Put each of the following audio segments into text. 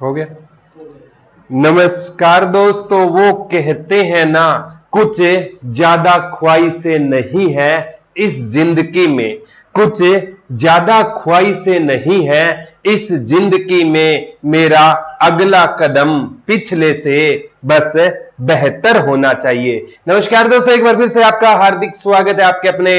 हो गया। नमस्कार दोस्तों, वो कहते हैं ना, कुछ ज्यादा ख्वाहिशें नहीं है इस जिंदगी में, कुछ ज्यादा ख्वाहिशें नहीं है इस जिंदगी में, मेरा अगला कदम पिछले से बस बेहतर होना चाहिए। नमस्कार दोस्तों, एक बार फिर से आपका हार्दिक स्वागत है आपके अपने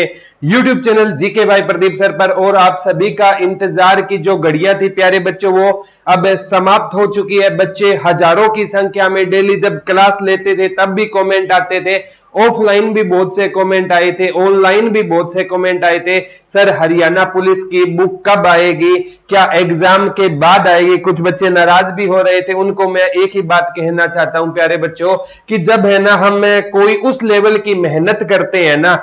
YouTube चैनल जीके भाई प्रदीप सर पर। और आप सभी का इंतजार की जो घड़ियां थी प्यारे बच्चों, वो अब समाप्त हो चुकी है। बच्चे हजारों की संख्या में डेली जब क्लास लेते थे तब भी कमेंट आते थे, ऑफलाइन भी बहुत से कमेंट आए थे, ऑनलाइन भी बहुत से कमेंट आए थे, सर हरियाणा पुलिस की बुक कब आएगी, क्या एग्जाम के बाद आएगी। कुछ बच्चे नाराज भी हो रहे थे। उनको मैं एक ही बात कहना चाहता हूं प्यारे बच्चों, कि जब है ना हम कोई उस लेवल की मेहनत करते हैं ना,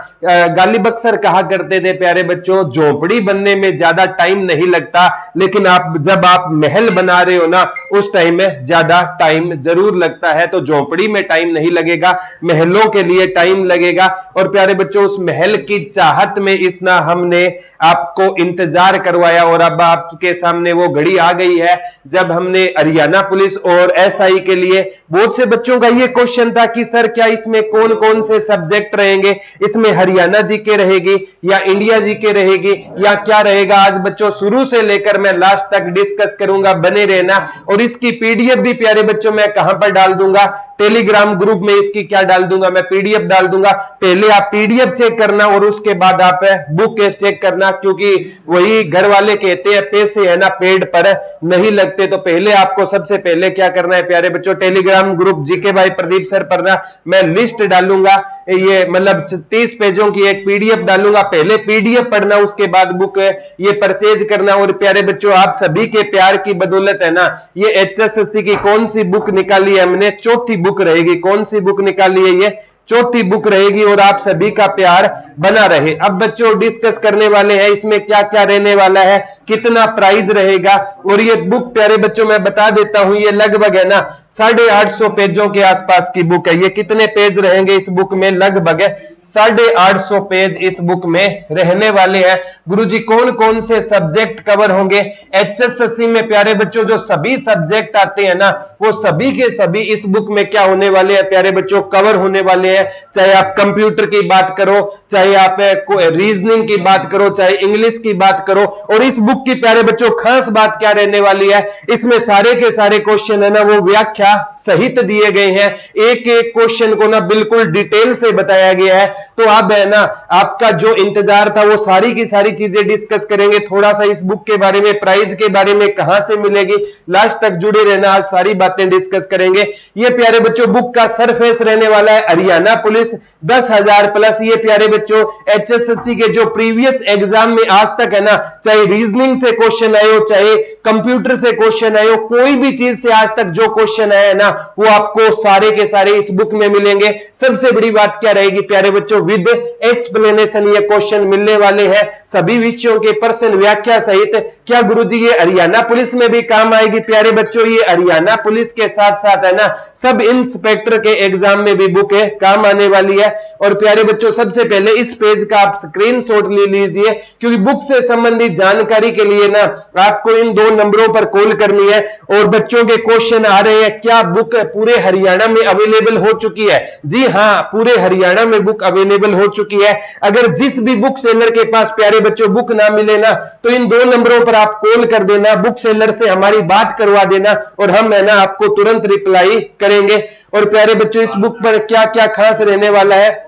गालिब अक्सर कहा करते थे प्यारे बच्चों, झोपड़ी बनने में ज्यादा टाइम नहीं लगता, लेकिन जब आप महल बना रहे हो ना, उस टाइम में ज्यादा टाइम जरूर लगता है। तो झोपड़ी में टाइम नहीं लगेगा, महलों के लिए टाइम लगेगा। और प्यारे बच्चों, उस महल की चाहत में इतना हमने आपको इंतजार करवाया और अब आपके सामने वो घड़ी आ गई है जब हमने हरियाणा पुलिस और एसआई के लिए बहुत से बच्चों का ये क्वेश्चन था कि सर क्या इसमें कौन कौन से सब्जेक्ट रहेंगे, इसमें हरियाणा जीके रहेगी या इंडिया जीके रहेगी या क्या रहेगा। आज बच्चों शुरू से लेकर मैं लास्ट तक डिस्कस करूंगा, बने रहना। और इसकी पीडीएफ भी प्यारे बच्चों मैं कहां पर डाल दूंगा, टेलीग्राम ग्रुप में इसकी क्या डाल दूंगा, मैं पीडीएफ डाल दूंगा। पहले आप पीडीएफ चेक करना और उसके बाद आप बुक चेक करना, क्योंकि वही घर वाले कहते हैं पैसे है ना पेड़ पर नहीं लगते। तो पहले आपको सबसे पहले क्या करना है प्यारे बच्चों, टेलीग्राम ग्रुप जीके भाई प्रदीप सर पर ना मैं लिस्ट डालूंगा, ये मतलब 30 पेजों की एक पीडीएफ डालूंगा। पहले पीडीएफ पढ़ना, उसके बाद बुक ये परचेज करना। और प्यारे बच्चों, आप सभी के प्यार की बदौलत है ना, ये एचएसएससी की कौन सी बुक निकाली है हमने, चौथी बुक रहेगी। कौन सी बुक निकाली है, ये चौथी बुक रहेगी। और आप सभी का प्यार बना रहे। अब बच्चों डिस्कस करने वाले हैं इसमें क्या क्या रहने वाला है, कितना प्राइस रहेगा। और ये बुक प्यारे बच्चों मैं बता देता हूं, ये लगभग है ना 850 पेजों के आसपास की बुक है। ये कितने पेज रहेंगे इस बुक में, लगभग 850 पेज इस बुक में रहने वाले हैं। गुरुजी कौन कौन से सब्जेक्ट कवर होंगे एचएसएससी में प्यारे बच्चों, जो सभी सब्जेक्ट आते हैं ना, वो सभी के सभी इस बुक में क्या होने वाले हैं प्यारे बच्चों, कवर होने वाले हैं। चाहे आप कंप्यूटर की बात करो, चाहे आप रीजनिंग की बात करो, चाहे इंग्लिश की बात करो। और इस बुक की प्यारे बच्चों खास बात क्या रहने वाली है, इसमें सारे के सारे क्वेश्चन है ना वो व्याख्या सहित दिए गए हैं। एक एक क्वेश्चन को ना बिल्कुल डिटेल से बताया गया है। तो अब है ना आपका जो इंतजार था वो सारी की सारी चीजें डिस्कस करेंगे। थोड़ा सा इस बुक के बारे में, प्राइस के बारे में, कहां से मिलेगी, लास्ट तक जुड़े रहना, आज सारी बातें डिस्कस करेंगे। ये प्यारे बच्चों बुक का सरफेस रहने वाला है हरियाणा पुलिस 10,000 प्लस। ये प्यारे बच्चों एचएसएससी के जो प्रीवियस एग्जाम में आज तक है ना, चाहे रीजनिंग से क्वेश्चन आए हो, चाहे कंप्यूटर से क्वेश्चन आए हो, कोई भी चीज से आज तक जो क्वेश्चन है ना, वो आपको सारे के सारे इस बुक में मिलेंगे। सबसे बड़ी बात क्या रहेगी प्यारे बच्चों, विद एक्सप्लेनेशन ये क्वेश्चन मिलने वाले हैं, सभी विषयों के प्रश्न व्याख्या सहित। क्या गुरुजी ये हरियाणा पुलिस में भी काम आएगी प्यारे बच्चों, ये हरियाणा पुलिस के साथ साथ है ना सब इंस्पेक्टर के एग्जाम में भी बुक है काम आने वाली है। और प्यारे बच्चों सबसे पहले इस पेज का आप स्क्रीनशॉट ले लीजिए, क्योंकि बुक से संबंधित जानकारी के लिए ना आपको इन 2 नंबरों पर कॉल करनी है। और बच्चों के क्वेश्चन आ रहे हैं, क्या बुक पूरे हरियाणा में अवेलेबल हो चुकी है? जी हां, पूरे हरियाणा में बुक अवेलेबल हो चुकी है। अगर जिस भी बुक सेलर के पास प्यारे बच्चों बुक ना मिले ना, तो इन 2 नंबरों पर आप कॉल कर देना, बुक सेलर से हमारी बात करवा देना और हम है ना आपको तुरंत रिप्लाई करेंगे। और प्यारे बच्चों इस बुक पर क्या क्या खास रहने वाला है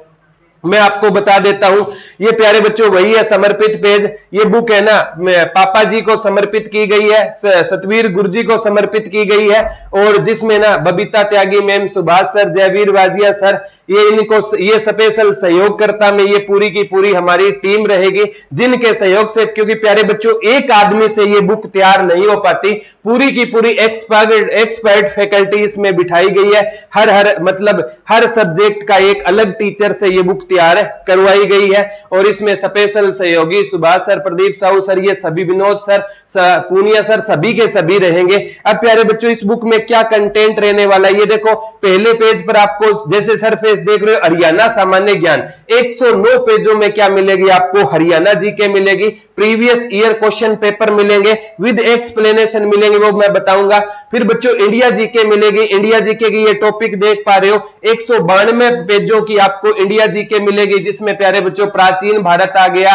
मैं आपको बता देता हूं। ये प्यारे बच्चों वही है समर्पित पेज। ये बुक है ना पापा जी को समर्पित की गई है, सतवीर गुरुजी को समर्पित की गई है। और जिसमें ना Babita Tyagi ma'am, Subhash sir, Jaiveer Wajiya sir, ये स्पेशल सहयोगकर्ता में ये पूरी की पूरी हमारी टीम रहेगी, जिनके सहयोग से, क्योंकि प्यारे बच्चों एक आदमी से ये बुक तैयार नहीं हो पाती, पूरी की पूरी एक्सपर्ट फैकल्टी इसमें बिठाई गई है। हर सब्जेक्ट का एक अलग टीचर से ये बुक तैयार करवाई गई है। और इसमें स्पेशल सहयोगी सुभाष सर, प्रदीप साहू सर, ये सभी, विनोद सर, पूनिया सर, सभी के सभी रहेंगे। अब प्यारे बच्चों इस बुक में क्या कंटेंट रहने वाला है, ये देखो पहले पेज पर आपको जैसे सरफेस देख रहे हो हरियाणा सामान्य ज्ञान, 109 पेजों में क्या मिलेगी आपको, हरियाणा जीके मिलेगी। प्रीवियस ईयर क्वेश्चन पेपर मिलेंगे विद एक्सप्लेनेशन मिलेंगे, वो मैं बताऊंगा। फिर बच्चों इंडिया जीके मिलेगी, इंडिया जीके की ये टॉपिक देख पा रहे हो 192 पेजों की आपको इंडिया जीके मिलेगी, जिसमें प्यारे बच्चों प्राचीन भारत आ गया,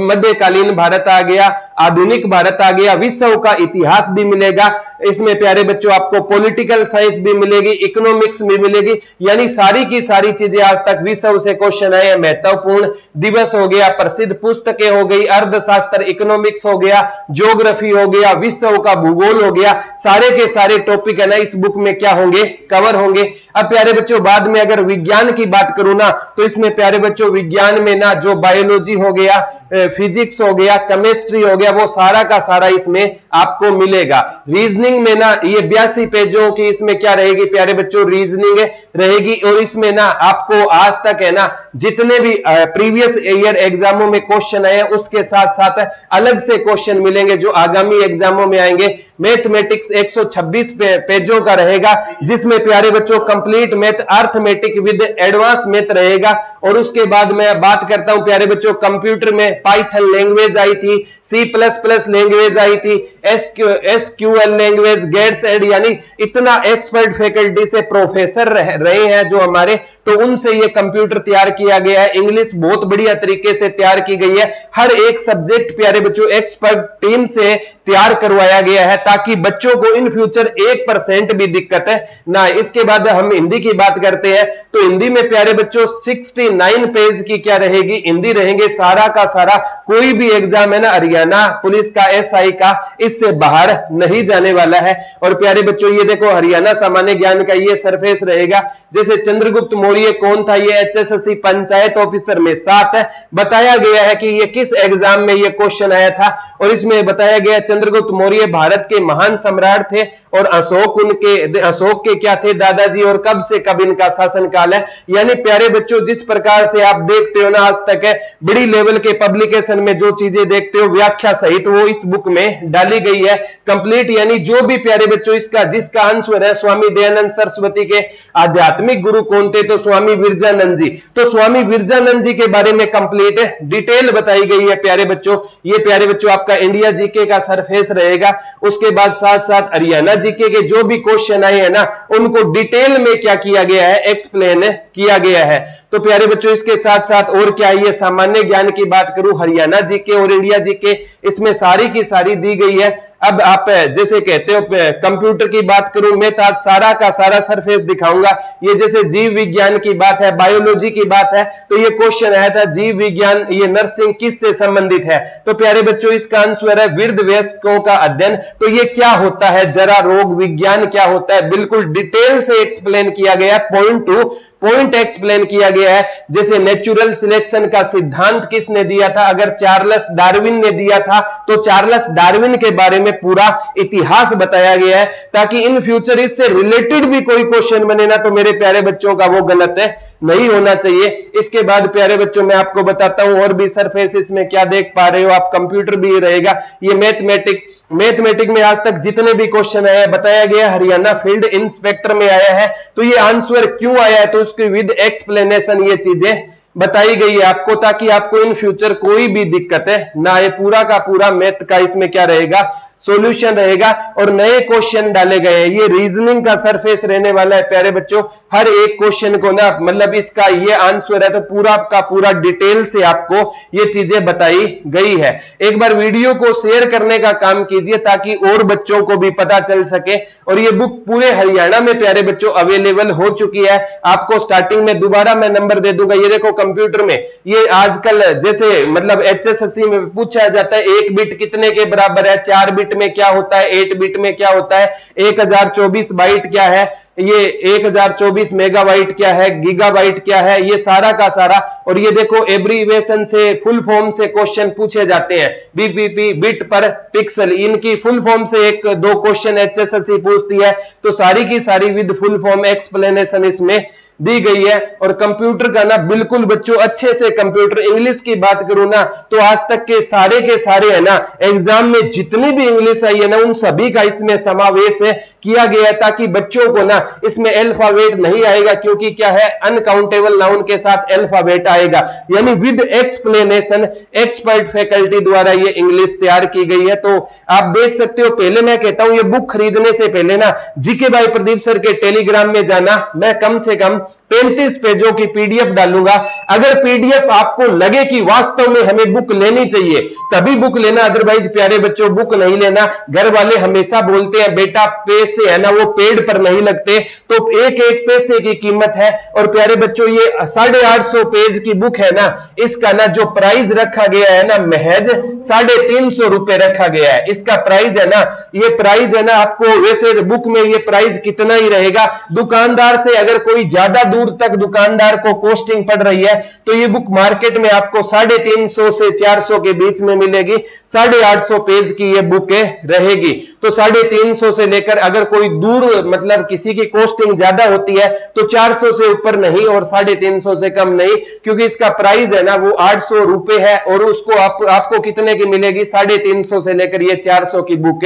मध्यकालीन भारत आ गया, आधुनिक भारत आ गया, विश्व का इतिहास भी मिलेगा इसमें प्यारे बच्चों, आपको पॉलिटिकल साइंस भी मिलेगी, इकोनॉमिक्स भी मिलेगी, यानी सारी की सारी चीजें आज तक विश्व से क्वेश्चन आए, महत्वपूर्ण दिवस हो गया, प्रसिद्ध पुस्तकें हो गई, अर्थशास्त्र इकोनॉमिक्स हो गया, ज्योग्राफी हो गया, विश्व का भूगोल हो गया, सारे के सारे टॉपिक है ना इस बुक में क्या होंगे, कवर होंगे। अब प्यारे बच्चों बाद में अगर विज्ञान की बात करूं ना, तो इसमें प्यारे बच्चों विज्ञान में ना जो बायोलॉजी हो गया, फिजिक्स हो गया, केमिस्ट्री हो गया, वो सारा का सारा इसमें आपको मिलेगा। रीजनिंग में ना ये 82 पेजों की इसमें क्या रहेगी प्यारे बच्चों, रीजनिंग रहेगी। और इसमें ना आपको आज तक है ना जितने भी प्रीवियस ईयर एग्जामों में क्वेश्चन आए उसके साथ साथ अलग से क्वेश्चन मिलेंगे जो आगामी एग्जामों में आएंगे। मैथमेटिक्स 126 पेजों का रहेगा, जिसमें प्यारे बच्चों complete math, arithmetic with advance math रहेगा। और उसके बाद मैं बात करता हूं प्यारे बच्चों कंप्यूटर में पाइथन लैंग्वेज आई थी, C++ लैंग्वेज आई थी, SQL लैंग्वेज, गेट्स एड, यानी इतना एक्सपर्ट फैकल्टी से प्रोफेसर रहे हैं जो हमारे, तो उनसे ये कंप्यूटर तैयार किया गया है। इंग्लिश बहुत बढ़िया तरीके से तैयार की गई है, हर एक सब्जेक्ट प्यारे बच्चों एक्सपर्ट टीम से तैयार करवाया गया है ताकि बच्चों को इन फ्यूचर 1% भी दिक्कत है ना। इसके बाद हम हिंदी की बात करते हैं, तो हिंदी में प्यारे बच्चों 69 पेज की क्या रहेगी, हिंदी रहेंगे सारा का सारा। कोई भी एग्जाम है ना हरियाणा पुलिस का, SI का, इससे बाहर नहीं जाने वाला है। और प्यारे बच्चों ये देखो हरियाणा सामान्य ज्ञान का ये सरफेस रहेगा, जैसे चंद्रगुप्त मौर्य कौन था, ये HSSC पंचायत ऑफिसर में 7 है, बताया गया है कि ये किस एग्जाम में ये क्वेश्चन आया था। और इसमें बताया गया चंद्रगुप्त मौर्य भारत के महान सम्राट थे और अशोक के क्या थे, दादाजी, और कब से कब इनका शासनकाल है। यानी प्यारे बच्चों जिस प्रकार से आप देखते हो ना आज तक है बड़ी लेवल के पब्लिकेशन में जो चीजें देखते हो व्याख्या सहित वो इस बुक में डाली गई है कंप्लीट। यानी जो भी प्यारे बच्चों इसका जिसका आंसर है, स्वामी दयानंद सरस्वती के आध्यात्मिक गुरु कौन थे, तो स्वामी विरजानंद जी। तो स्वामी विरजानंद जी के बारे में कंप्लीट डिटेल बताई गई है प्यारे बच्चों। ये प्यारे बच्चों आपका इंडिया जीके का सरफेस रहेगा। उसके बाद साथ साथ हरियाणा जीके के जो भी क्वेश्चन आए हैं ना उनको डिटेल में क्या किया गया है, एक्सप्लेन किया गया है। तो प्यारे बच्चों इसके साथ साथ और क्या है, ये सामान्य ज्ञान की बात करूं, हरियाणा जीके और इंडिया जीके इसमें सारी की सारी दी गई है। अब आप जैसे कहते हो कंप्यूटर की बात करूं, मैं तो आज सारा का सारा सरफेस दिखाऊंगा। ये जैसे जीव विज्ञान की बात है, बायोलॉजी की बात है, तो ये क्वेश्चन आया था जीव विज्ञान, ये नर्सिंग किससे संबंधित है, तो प्यारे बच्चों इसका आंसर है वृद्ध वयस्कों का अध्ययन। तो ये क्या होता है, जरा रोग विज्ञान क्या होता है, बिल्कुल डिटेल से एक्सप्लेन किया गया, पॉइंट टू पॉइंट एक्सप्लेन किया गया है। जैसे नेचुरल सिलेक्शन का सिद्धांत किसने दिया था, अगर चार्ल्स डार्विन ने दिया था तो चार्ल्स डार्विन के बारे में पूरा इतिहास बताया गया है, ताकि इन फ्यूचर इससे रिलेटेड भी कोई क्वेश्चन बने ना तो मेरे प्यारे बच्चों का वो गलत है नहीं होना चाहिए। इसके बाद प्यारे बच्चों मैं आपको बताता हूं और भी सरफेस में क्या देख पा रहे हो आप, कंप्यूटर भी रहेगा, ये मैथमेटिक में आज तक जितने भी क्वेश्चन आए बताया गया हरियाणा फील्ड इंस्पेक्टर में आया है, तो ये आंसर क्यों आया है तो उसकी विद एक्सप्लेनेशन ये चीजें बताई गई है आपको, ताकि आपको इन फ्यूचर कोई भी दिक्कत है ना। ये पूरा का पूरा मैथ का इसमें क्या रहेगा, सॉल्यूशन रहेगा और नए क्वेश्चन डाले गए हैं। ये रीजनिंग का सरफेस रहने वाला है प्यारे बच्चों, हर एक क्वेश्चन को ना मतलब इसका ये आंसर है तो पूरा का पूरा डिटेल से आपको ये चीजें बताई गई है। एक बार वीडियो को शेयर करने का काम कीजिए ताकि और बच्चों को भी पता चल सके। और ये बुक पूरे हरियाणा में प्यारे बच्चों अवेलेबल हो चुकी है। आपको स्टार्टिंग में दोबारा मैं नंबर दे दूंगा, ये देखो कंप्यूटर में ये आजकल जैसे मतलब HSSC में पूछा जाता है 1 बिट कितने के बराबर है, 4 बिट में क्या होता है, 8 बिट में क्या होता है, 1024 बाइट क्या है, ये 1024 मेगाबाइट क्या है, गीगाबाइट क्या है, ये सारा का सारा। और ये देखो एब्रीविएशन से फुल फॉर्म से क्वेश्चन पूछे जाते हैं, BPP बिट पर पिक्सल, इनकी फुल फॉर्म से 1-2 क्वेश्चन HSSC पूछती है, तो सारी की सारी विद फुल फॉर्म एक्सप्लेनेशन इसमें दी गई है। और कंप्यूटर का ना बिल्कुल बच्चों अच्छे से कंप्यूटर, इंग्लिश की बात करूं ना तो आज तक के सारे है ना एग्जाम में जितनी भी इंग्लिश आई है ना उन सभी का इसमें समावेश है किया गया है ताकि बच्चों को ना इसमें अल्फाबेट नहीं आएगा, क्योंकि क्या है अनकाउंटेबल नाउन के साथ अल्फाबेट आएगा, यानी विद एक्सप्लेनेशन एक्सपर्ट फैकल्टी द्वारा ये इंग्लिश तैयार की गई है। तो आप देख सकते हो, पहले मैं कहता हूं ये बुक खरीदने से पहले ना जीके बाय प्रदीप सर के टेलीग्राम में जाना, मैं कम से कम 35 पेजों की पीडीएफ डालूंगा। अगर पीडीएफ आपको लगे कि वास्तव में हमें बुक लेनी चाहिए तभी बुक लेना, अदरवाइज प्यारे बच्चों बुक नहीं लेना। घर वाले हमेशा बोलते हैं बेटा पैसे है ना वो पेड़ पर नहीं लगते, तो एक एक पैसे की कीमत है। और प्यारे बच्चों ये 850 पेज की बुक है ना, इसका ना जो प्राइस रखा गया है ना महज 350 रुपए रखा गया है। इसका प्राइस है ना, ये प्राइस है ना आपको, वैसे बुक में ये प्राइस कितना ही रहेगा, दुकानदार से अगर कोई ज्यादा दूर तक दुकानदार को कॉस्टिंग पड़ रही है तो ये बुक मार्केट में आपको 350 से 400 के बीच में मिलेगी। 850 पेज की ये बुक रहेगी, तो 350 से लेकर अगर कोई दूर मतलब किसी की कॉस्टिंग ज्यादा होती है तो 400 से ऊपर नहीं और 350 से कम नहीं, क्योंकि इसका प्राइस है ना वो 800 रुपए है। और उसको आपको कितने की मिलेगी, 350 से लेकर ये 400 की बुक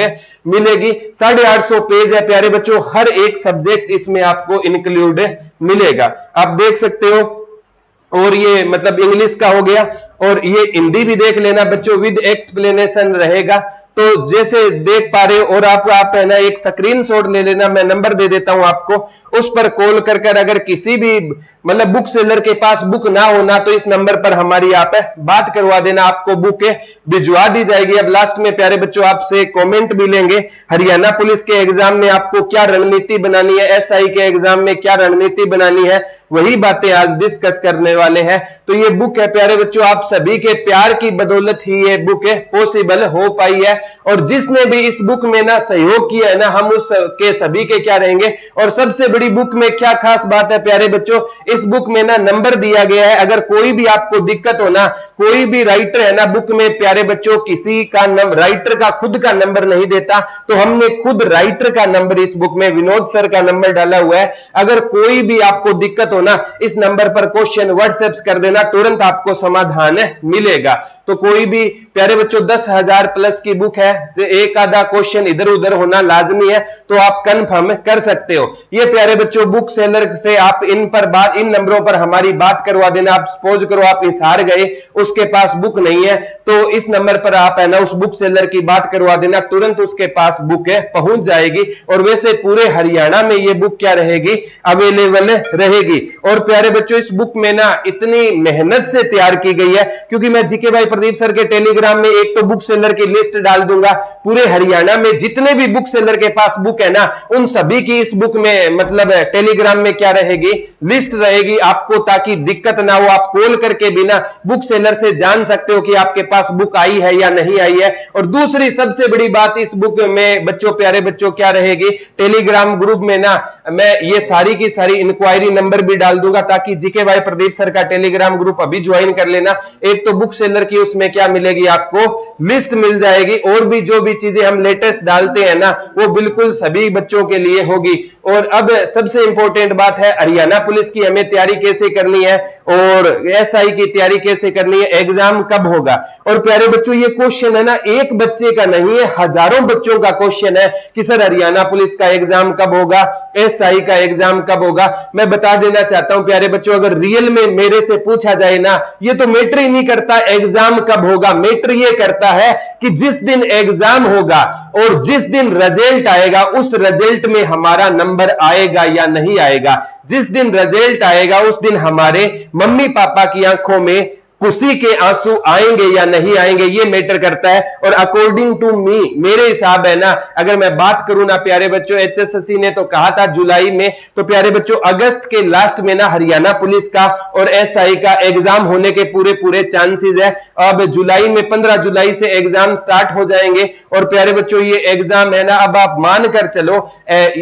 मिलेगी। 850 पेज है प्यारे बच्चों, हर एक सब्जेक्ट इसमें आपको इंक्लूड मिलेगा, आप देख सकते हो। और ये मतलब इंग्लिश का हो गया, और ये हिंदी भी देख लेना बच्चों, विद एक्सप्लेनेशन रहेगा। तो जैसे देख पा रहे हो, और आप है ना एक स्क्रीनशॉट ले लेना, मैं नंबर दे देता हूं आपको, उस पर कॉल कर अगर किसी भी मतलब बुक सेलर के पास बुक ना होना तो इस नंबर पर हमारी आप बात करवा देना, आपको बुक भिजवा दी जाएगी। अब लास्ट में प्यारे बच्चों आपसे कमेंट भी लेंगे, हरियाणा पुलिस के एग्जाम में आपको क्या रणनीति बनानी है, एसआई के एग्जाम में क्या रणनीति बनानी है, वही बातें आज डिस्कस करने वाले हैं। तो ये बुक है प्यारे बच्चों, आप सभी के प्यार की बदौलत ही ये बुक पॉसिबल हो पाई है। और जिसने भी इस बुक में ना सहयोग किया है ना, हम उस के सभी के क्या रहेंगे। और सबसे बड़ी बुक में क्या खास बात है प्यारे बच्चों, इस बुक में ना नंबर दिया गया है। अगर कोई भी आपको दिक्कत हो ना, कोई भी राइटर है ना बुक में प्यारे बच्चों किसी का राइटर का खुद का नंबर नहीं देता, तो हमने खुद राइटर का नंबर इस बुक में विनोद सर का नंबर डाला हुआ है। अगर कोई भी आपको दिक्कत हो ना, इस नंबर पर क्वेश्चन व्हाट्सएप कर देना, तुरंत आपको समाधान मिलेगा। तो कोई भी प्यारे बच्चों 10,000 प्लस की बुक है, तो एक आधा क्वेश्चन इधर उधर होना लाजमी है, तो आप कंफर्म कर सकते हो। ये प्यारे बच्चों बुक सेलर से आप इन नंबरों पर हमारी बात करवा देना। आप सपोज करो आप हिसार गए, उसके पास बुक नहीं है, तो इस नंबर पर आप है ना उस बुक सेलर की बात करवा देना, तुरंत उसके पास बुक पहुंच जाएगी। और वैसे पूरे हरियाणा में ये बुक क्या रहेगी, अवेलेबल रहेगी। और प्यारे बच्चों इस बुक में ना इतनी मेहनत से तैयार की गई है, क्योंकि मैं जीके भाई प्रदीप सर के टेलीग्राम में एक तो बुक सेलर की लिस्ट डाल दूंगा, पूरे हरियाणा में जितने भी बुक सेलर के पास बुक है ना, उन सभी की इस बुक में मतलब टेलीग्राम में क्या रहेगी, लिस्ट रहेगी आपको, ताकि दिक्कत ना हो। आप कॉल करके भी ना बुक सेलर से जान सकते हो कि आपके पास बुक आई है या नहीं आई है। और दूसरी सबसे बड़ी बात इस बुक में बच्चों प्यारे बच्चों क्या रहेगी, टेलीग्राम ग्रुप में ना मैं ये सारी की सारी इंक्वायरी नंबर भी डाल दूंगा, ताकि जीके भाई प्रदीप सर का टेलीग्राम ग्रुप अभी ज्वाइन कर लेना। एक तो बुक सेलर की उसमें क्या मिलेगी, आपको लिस्ट मिल जाएगी, और भी जो भी चीजें हम लेटेस्ट डालते हैं ना वो बिल्कुल सभी बच्चों के लिए होगी। और अब सबसे इंपॉर्टेंट बात है, हरियाणा पुलिस की हमें तैयारी कैसे करनी है और एसआई की तैयारी कैसे करनी है, एग्जाम कब होगा। और प्यारे बच्चों ये क्वेश्चन है ना एक बच्चे का नहीं है, हजारों बच्चों का क्वेश्चन है कि सर हरियाणा पुलिस का एग्जाम कब होगा, एसआई का एग्जाम कब होगा। मैं बता देना चाहता हूं प्यारे बच्चों, अगर रियल में मेरे से पूछा जाए ना, ये तो मैटर ही नहीं करता एग्जाम कब होगा, मैटर ये करता है कि जिस दिन एग्जाम होगा और जिस दिन रिजल्ट आएगा उस रिजल्ट में हमारा नंबर आएगा या नहीं आएगा। जिस दिन रिजल्ट आएगा उस दिन हमारे मम्मी पापा की आंखों में खुशी के आंसू आएंगे या नहीं आएंगे, ये मैटर करता है। और अकॉर्डिंग टू मी, मेरे हिसाब है ना, अगर मैं बात करूं ना प्यारे बच्चों, एचएसएससी ने तो कहा था जुलाई में, तो प्यारे बच्चों अगस्त के लास्ट में ना हरियाणा पुलिस का और एसआई का एग्जाम होने के पूरे चांसेस है। अब जुलाई में 15 जुलाई से एग्जाम स्टार्ट हो जाएंगे। और प्यारे बच्चों ये एग्जाम है ना, अब आप मान कर चलो,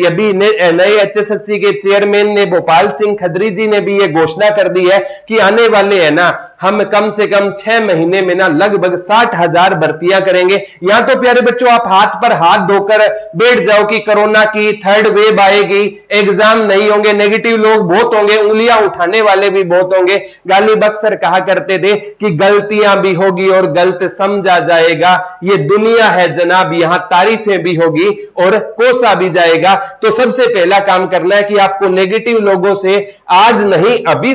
अभी नए एचएसएससी के चेयरमैन ने भोपाल सिंह खत्री जी ने भी ये घोषणा कर दी है कि आने वाले है ना हम कम से कम 6 महीने में ना लगभग 60,000 भर्तियां करेंगे। यहां तो प्यारे बच्चों आप हाथ पर हाथ धोकर बैठ जाओ कि कोरोना की थर्ड वेव आएगी, एग्जाम नहीं होंगे, नेगेटिव लोग बहुत होंगे, उंगलियां उठाने वाले भी बहुत होंगे। गालिब अक्सर कहा करते थे कि गलतियां भी होगी और गलत समझा जाएगा, ये दुनिया है जनाब, यहां तारीफें भी होगी और कोसा भी जाएगा। तो सबसे पहला काम करना है कि आपको नेगेटिव लोगों से आज नहीं अभी